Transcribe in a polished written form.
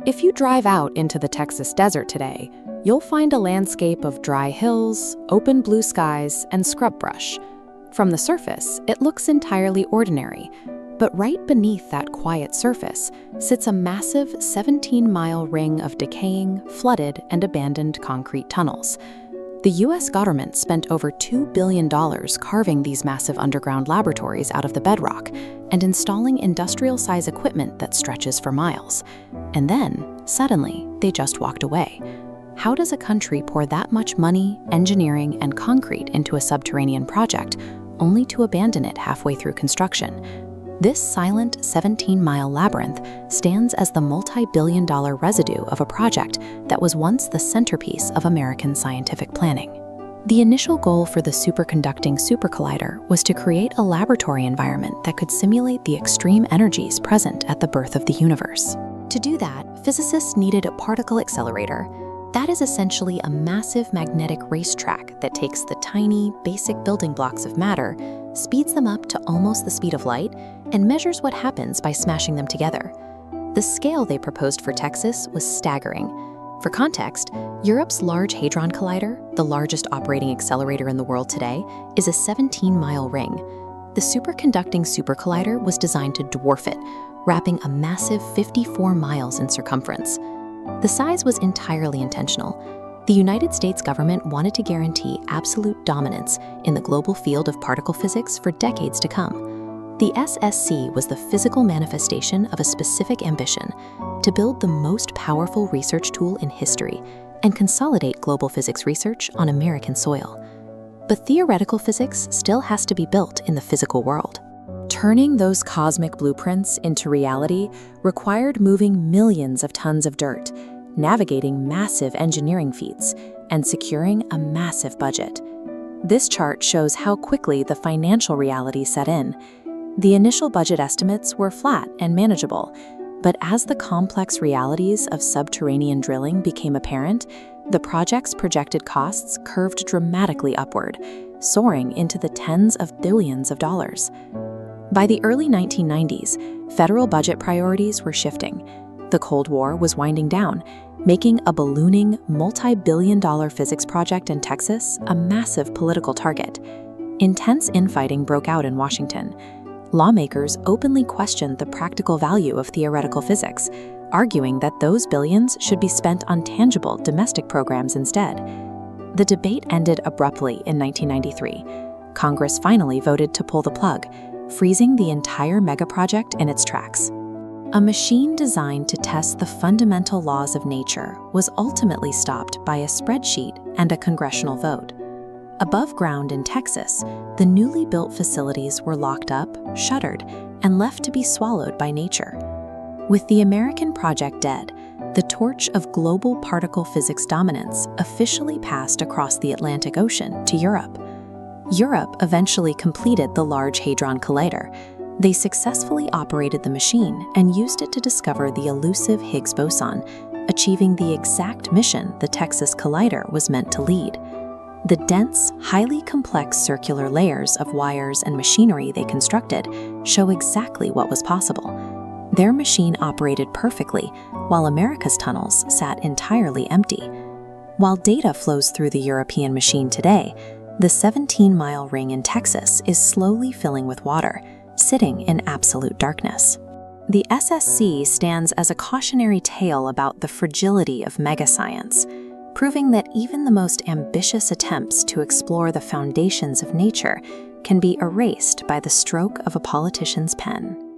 If you drive out into the Texas desert today, you'll find a landscape of dry hills, open blue skies, and scrub brush. From the surface, it looks entirely ordinary, but right beneath that quiet surface sits a massive 17-mile ring of decaying, flooded, and abandoned concrete tunnels. The U.S. government spent over $2 billion carving these massive underground laboratories out of the bedrock and installing industrial-size equipment that stretches for miles. And then, suddenly, they just walked away. How does a country pour that much money, engineering, and concrete into a subterranean project, only to abandon it halfway through construction? This silent 17-mile labyrinth stands as the multi-billion-dollar residue of a project that was once the centerpiece of American scientific planning. The initial goal for the superconducting supercollider was to create a laboratory environment that could simulate the extreme energies present at the birth of the universe. To do that, physicists needed a particle accelerator. That is essentially a massive magnetic racetrack that takes the tiny, basic building blocks of matter, speeds them up to almost the speed of light, and measures what happens by smashing them together. The scale they proposed for Texas was staggering. For context, Europe's Large Hadron Collider, the largest operating accelerator in the world today, is a 17-mile ring. The superconducting supercollider was designed to dwarf it, wrapping a massive 54 miles in circumference. The size was entirely intentional. The United States government wanted to guarantee absolute dominance in the global field of particle physics for decades to come. The SSC was the physical manifestation of a specific ambition to build the most powerful research tool in history and consolidate global physics research on American soil. But theoretical physics still has to be built in the physical world. Turning those cosmic blueprints into reality required moving millions of tons of dirt, navigating massive engineering feats, and securing a massive budget. This chart shows how quickly the financial reality set in. The initial budget estimates were flat and manageable, but as the complex realities of subterranean drilling became apparent, the project's projected costs curved dramatically upward, soaring into the tens of billions of dollars. By the early 1990s, federal budget priorities were shifting. The Cold War was winding down, making a ballooning, multi-billion-dollar physics project in Texas a massive political target. Intense infighting broke out in Washington. Lawmakers openly questioned the practical value of theoretical physics, arguing that those billions should be spent on tangible domestic programs instead. The debate ended abruptly in 1993. Congress finally voted to pull the plug, freezing the entire megaproject in its tracks. A machine designed to test the fundamental laws of nature was ultimately stopped by a spreadsheet and a congressional vote. Above ground in Texas, the newly built facilities were locked up, shuttered, and left to be swallowed by nature. With the American project dead, the torch of global particle physics dominance officially passed across the Atlantic Ocean to Europe. Europe eventually completed the Large Hadron Collider. They successfully operated the machine and used it to discover the elusive Higgs boson, achieving the exact mission the Texas Collider was meant to lead. The dense, highly complex circular layers of wires and machinery they constructed show exactly what was possible. Their machine operated perfectly, while America's tunnels sat entirely empty. While data flows through the European machine today, the 17-mile ring in Texas is slowly filling with water, sitting in absolute darkness. The SSC stands as a cautionary tale about the fragility of megascience, proving that even the most ambitious attempts to explore the foundations of nature can be erased by the stroke of a politician's pen.